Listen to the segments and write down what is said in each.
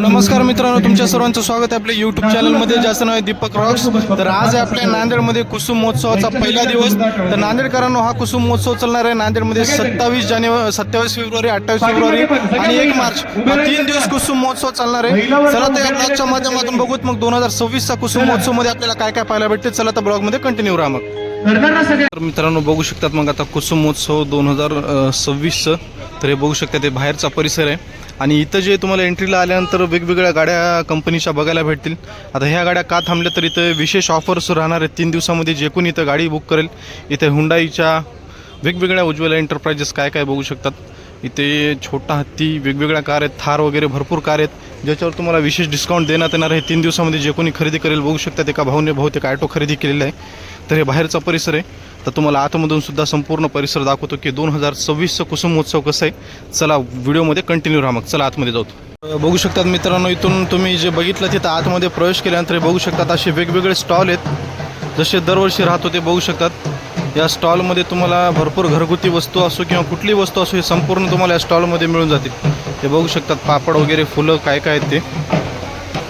नमस्कार मित्रांनो, तुमच्या सर्वांचं स्वागत आहे आपल्या यूट्यूब चॅनलमध्ये, ज्याचं नाव आहे दीपक रॉक्स. तर आज आहे आपल्या नांदेडमध्ये कुसुम महोत्सवाचा पहिला दिवस. तर नांदेडकरांनो, हा कुसुम महोत्सव चालणार आहे नांदेडमध्ये 27 फेब्रुवारी, 28 फेब्रुवारी आणि 1 मार्च हा 3 दिवस कुसुम महोत्सव चालणार आहे. चला तर या ब्लॉगच्या माध्यमातून बघूत मग 2026चा कुसुम महोत्सव मध्ये आपल्याला काय काय पाहायला भेटते. चला तर ब्लॉग मध्ये कंटिन्यू राहा. मग तर मित्रांनो बघू शकतात मग आता कुसुम महोत्सव 2026चं. तर हे बघू शकता, ते बाहेरचा परिसर आहे आणि इथं जे तुम्हाला एंट्रीला आल्यानंतर वेगवेगळ्या गाड्या कंपनीच्या बघायला भेटतील. आता ह्या गाड्या का थांबल्या तर इथं विशेष ऑफर्स राहणार आहेत 3 दिवसामध्ये. जे कोणी इथं गाडी बुक करेल, इथे हुंडाईच्या वेगवेगळ्या उज्ज्वला एंटरप्राइजेस काय काय बघू शकतात. इथे छोटा हत्ती, वेगवेगळ्या कार आहेत, थार वगैरे भरपूर कार आहेत, ज्याच्यावर तुम्हाला विशेष डिस्काउंट देण्यात येणार आहे 3 दिवसामध्ये. जे कोणी खरेदी करेल बघू शकतात, एका भाऊने बहुतेक ऑटो खरेदी केलेला आहे. तर हे बाहेरचा परिसर आहे. तर तुम्हाला आतमधून सुद्धा संपूर्ण परिसर दाखवतो की 2026चं कुसुम महोत्सव कसं आहे. चला व्हिडिओमध्ये कंटिन्यू राहा. मग चला आतमध्ये जाऊ. बघू शकतात मित्रांनो, इथून तुम्ही जे बघितलं तिथं आतमध्ये प्रवेश केल्यानंतर बघू शकतात असे वेगवेगळे स्टॉल आहेत, जसे दरवर्षी राहतो ते बघू शकतात. या स्टॉलमध्ये तुम्हाला भरपूर घरगुती वस्तू असो किंवा कुठली वस्तू असो, हे संपूर्ण तुम्हाला या स्टॉलमध्ये मिळून जातील. हे बघू शकतात पापड वगैरे, फुलं काय काय आहेत ते.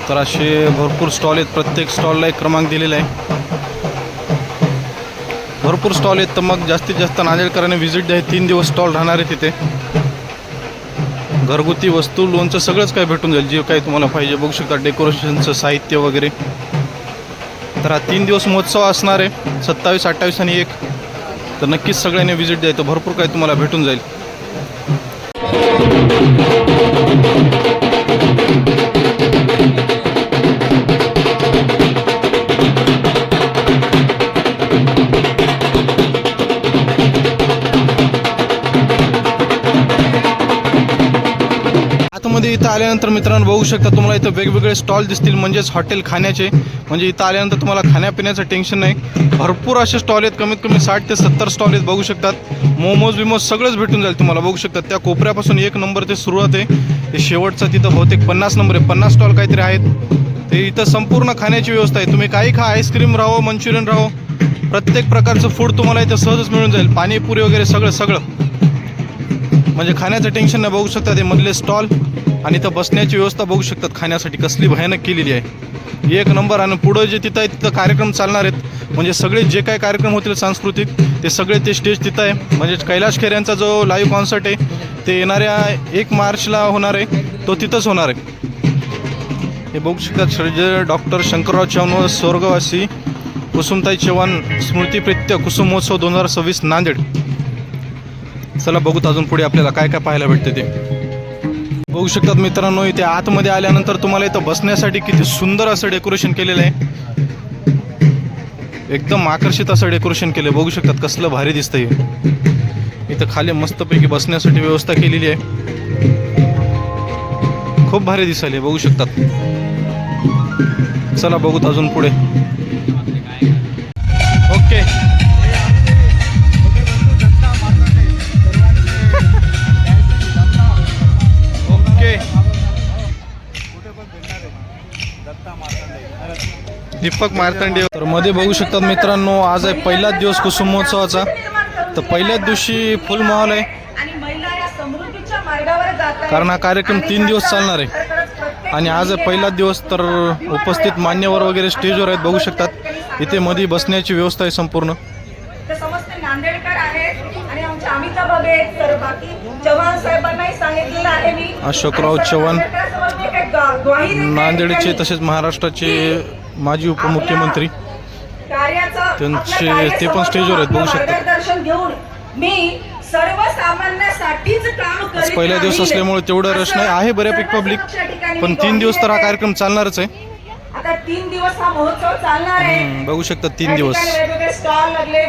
तर असे भरपूर स्टॉल आहेत, प्रत्येक स्टॉलला एक क्रमांक दिलेला आहे. भरपूर स्टॉल आहेत. तर मग जास्तीत जास्त नांदेडकरांनी व्हिजिट द्या. 3 दिवस स्टॉल राहणार आहे तिथे. घरगुती वस्तू, लोणचं सगळंच काय भेटून जाईल, जे काही तुम्हाला पाहिजे. बघू शकता डेकोरेशनचं साहित्य वगैरे. तर हा 3 दिवस महोत्सव असणार आहे, 27, 28 आणि 1. तर नक्कीच सगळ्यांनी व्हिजिट द्यायचं, भरपूर काही तुम्हाला भेटून जाईल. आतमध्ये इथं आल्यानंतर मित्रांनो बघू शकता, तुम्हाला इथं वेगवेगळे स्टॉल दिसतील, म्हणजेच हॉटेल खाण्याचे. म्हणजे इथं आल्यानंतर तुम्हाला खाण्यापिण्याचं टेन्शन नाही. भरपूर असे स्टॉल आहेत, कमीत कमी 60 ते 70 स्टॉल आहेत. बघू शकतात मोमोज बिमोज सगळंच भेटून जाईल तुम्हाला. बघू शकतात त्या कोपऱ्यापासून 1 नंबर ते सुरुवात आहे, ते शेवटचा तिथं बहुतेक 50 नंबर आहे. 50 स्टॉल काहीतरी आहेत. ते इथं संपूर्ण खाण्याची व्यवस्था आहे. तुम्ही काही खा, आईस्क्रीम राहो, मंचुरियन राहो, प्रत्येक प्रकारचं फूड तुम्हाला इथं सहजच मिळून जाईल. पाणीपुरी वगैरे सगळं म्हणजे खाण्याचं टेन्शन नाही. बघू शकता ते मधले स्टॉल आणि इथं बसण्याची व्यवस्था बघू शकतात खाण्यासाठी कसली भयानक केलेली आहे, 1 नंबर. आणि पुढं जे तिथं आहे तिथं कार्यक्रम चालणार आहेत, म्हणजे सगळे जे काही कार्यक्रम होतील सांस्कृतिक, ते सगळे ते स्टेज तिथं आहे. म्हणजे कैलाश खेर यांचा जो लाईव्ह कॉन्सर्ट आहे ते येणाऱ्या 1 मार्चला होणार आहे, तो तिथंच होणार आहे. हे बघू शकतात श्री डॉक्टर शंकरराव चव्हाण व स्वर्गवासी कुसुमताई चव्हाण स्मृतिप्रीत्य कुसुम महोत्सव 2026 नांदेड. चला बघूत अजून पुढे आपल्याला काय काय पाहायला भेटते ते. बघू शकतात मित्रांनो, इथे आतमध्ये आल्यानंतर तुम्हाला इथं बसण्यासाठी किती सुंदर असं डेकोरेशन केलेलं आहे. एकदम आकर्षित असं डेकोरेशन केलं. बघू शकतात कसलं भारी दिसतंय. इथं खाली मस्तपैकी बसण्यासाठी व्यवस्था केलेली आहे, खूप भारी दिसायला. बघू शकतात. चला बघूत अजून पुढे. ओके, दीपक मार्तंडे. तर मध्ये बघू शकतात मित्रांनो, आज आहे पहिलाच दिवस कुसुम महोत्सवाचा. तर पहिल्याच दिवशी फुल माहोल आहे, कारण हा कार्यक्रम 3 दिवस चालणार आहे आणि आज आहे पहिलाच दिवस. तर उपस्थित मान्यवर वगैरे स्टेजवर आहेत, बघू शकतात. इथे मध्ये बसण्याची व्यवस्था आहे संपूर्ण. अशोकराव चव्हाण नांदेडचे, तसेच महाराष्ट्राचे माजी उपमुख्यमंत्री, त्यांचे ते पण स्टेजवर आहेत, बघू शकतात. पहिला दिवस असल्यामुळे तेवढं रश नाही आहे, बऱ्यापैकी पब्लिक. पण 3 दिवस तर हा कार्यक्रम चालणारच आहे. आता 3 दिवस हा महोत्सव चालणार आहे. बघू शकता 3 दिवस.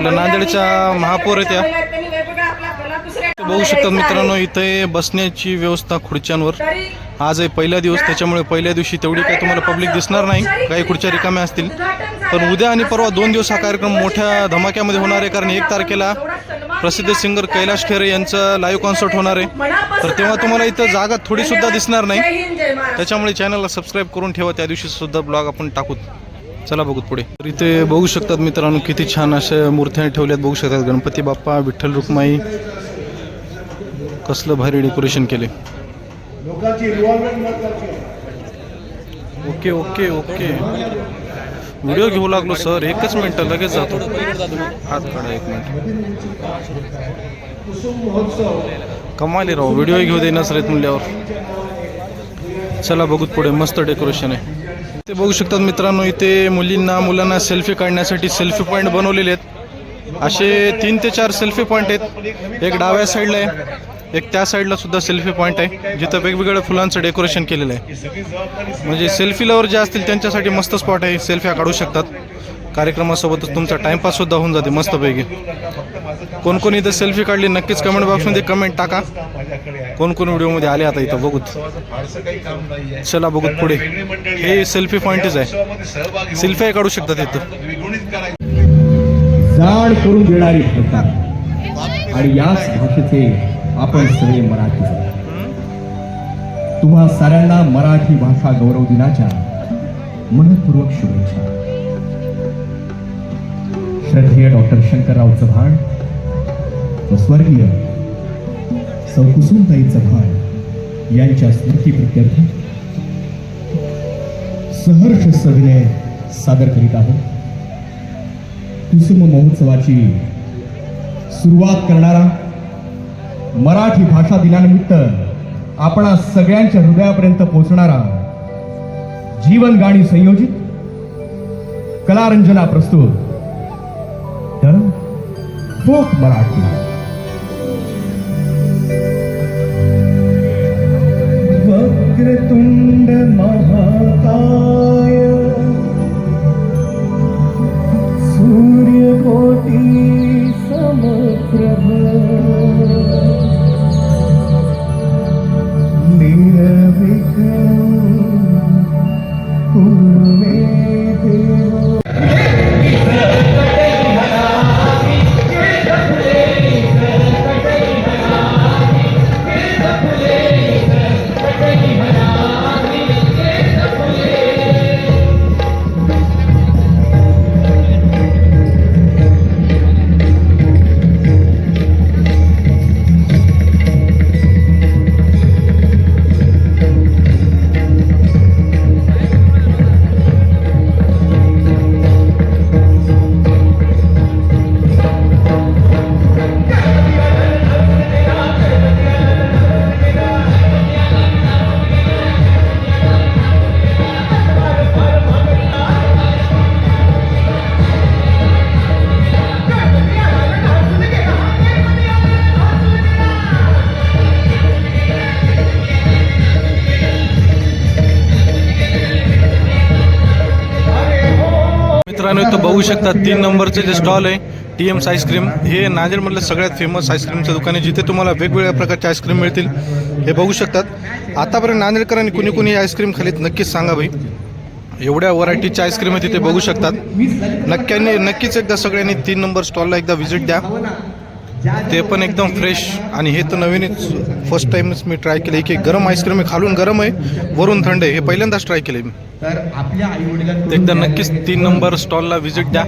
नांदेडच्या महापौर आहेत त्या. बघू शकतात मित्रांनो, इथे बसण्याची व्यवस्था खुर्च्यांवर. आज आहे पहिला दिवस, त्याच्यामुळे पहिल्या दिवशी तेवढी काही तुम्हाला पब्लिक दिसणार नाही, काही खुर्च्या रिकाम्या असतील. पण उद्या आणि परवा 2 दिवस हा कार्यक्रम मोठ्या धमाक्यामध्ये होणार आहे, कारण 1 तारखेला प्रसिद्ध सिंगर कैलाश खेर यांचं लाईव्ह कॉन्सर्ट होणार आहे. तर तेव्हा तुम्हाला इथं जागा थोडी सुद्धा दिसणार नाही, त्याच्यामुळे चॅनलला सबस्क्राईब करून ठेवा. त्या दिवशी सुद्धा ब्लॉग आपण टाकू. चला बघू पुढे. तर इथे बघू शकतात मित्रांनो, किती छान अशा मूर्त्या ठेवल्यात. बघू शकतात गणपती बाप्पा, विठ्ठल रुक्माई, कसलं भारी डेकोरेशन केले. ओके ओके ओके व्हिडिओ घेऊ लागलो सर, एकच मिनिट लगेच जातो. हात काढा एक मिनिट. कमाली राव, व्हिडिओ घेऊ दे नसरेत म्हणल्यावर. चला बघूत पुढे, मस्त डेकोरेशन आहे. ते बघू शकतात मित्रांनो, इथे मुलांना सेल्फी काढण्यासाठी सेल्फी पॉईंट बनवलेले आहेत. असे 3 ते 4 सेल्फी पॉईंट आहेत. एक डाव्या साईडला आहे, एक त्या साईडला सुद्धा सेल्फी पॉईंट आहे, जिथं वेगवेगळ्या फुलांचं डेकोरेशन केलेलं आहे. म्हणजे सेल्फी लवर जे असतील त्यांच्यासाठी मस्त स्पॉट आहे, सेल्फ्या काढू शकतात. कार्यक्रमासोबतच तुमचा टाइमपास सुद्धा होऊन जाते मस्तपैकी. कोण कोण इथं सेल्फी काढली नक्कीच कमेंट बॉक्समध्ये कमेंट टाका. कोण कोण व्हिडिओमध्ये आले आता इथं बघूत. चला बघूत पुढे. हे सेल्फी पॉईंटच आहे, सेल्फ्या काढू शकतात इथं. जाड करून देणारी भाषा आणि याच भाषेचे आपण सगळे मराठी. तुम्हा साऱ्यांना मराठी भाषा गौरव दिनाच्या मनपूर्वक शुभेच्छा. श्रद्धेय डॉक्टर शंकरराव चव्हाण व स्वर्गीय सौ कुसुमताई चव्हाण यांच्या स्मृतीप्रित्यर्थ सहर्ष सविनय सादर करीत आहोत. कुसुम महोत्सवाची सुरुवात करणारा मराठी भाषा दिनानिमित्त आपणा सगळ्यांच्या हृदयापर्यंत पोहोचणारा जीवन गाणी संयोजित कलारंजना प्रस्तुत द फोक मराठी. वक्रतुंड महाकाय सूर्यकोटी समप्रभ निर्विघ्नं कुरु मे देव. मित्रांनो इथं बघू शकता 3 नंबरचे जे स्टॉल आहे TM's आईस्क्रीम. हे नांदेडमधलं सगळ्यात फेमस आईस्क्रीमचं दुकान आहे, जिथे तुम्हाला वेगवेगळ्या प्रकारचे आईस्क्रीम मिळतील. हे बघू शकतात. आतापर्यंत नांदेडकरांनी कुणी कुणी आईस्क्रीम खालीत नक्कीच सांगा भाई. एवढ्या व्हरायटीच्या आईस्क्रीम आहे तिथे बघू शकतात. नक्कीच एकदा सगळ्यांनी 3 नंबर स्टॉलला एकदा व्हिजिट द्या. ते पण एकदम फ्रेश. आणि हे तर नवीनच फर्स्ट टाइमच मी ट्राय केलं की गरम आईस्क्रीम आहे, खालून गरम आहे वरून थंड आहे. हे पहिल्यांदाच ट्राय केलं मी. एकदा नक्कीच 3 नंबर स्टॉलला व्हिजिट द्या.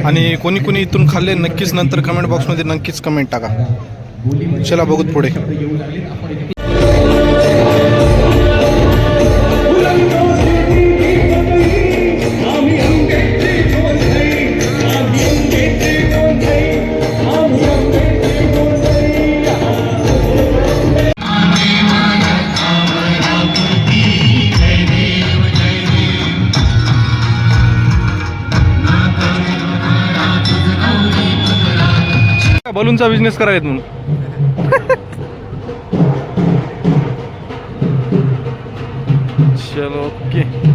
आणि कोणी कोणी इथून खाल्ले नक्कीच नंतर कमेंट बॉक्समध्ये नक्कीच कमेंट टाका. चला बघूत पुढे. बलूनचा बिझनेस करायला म्हणून. चलो ओके.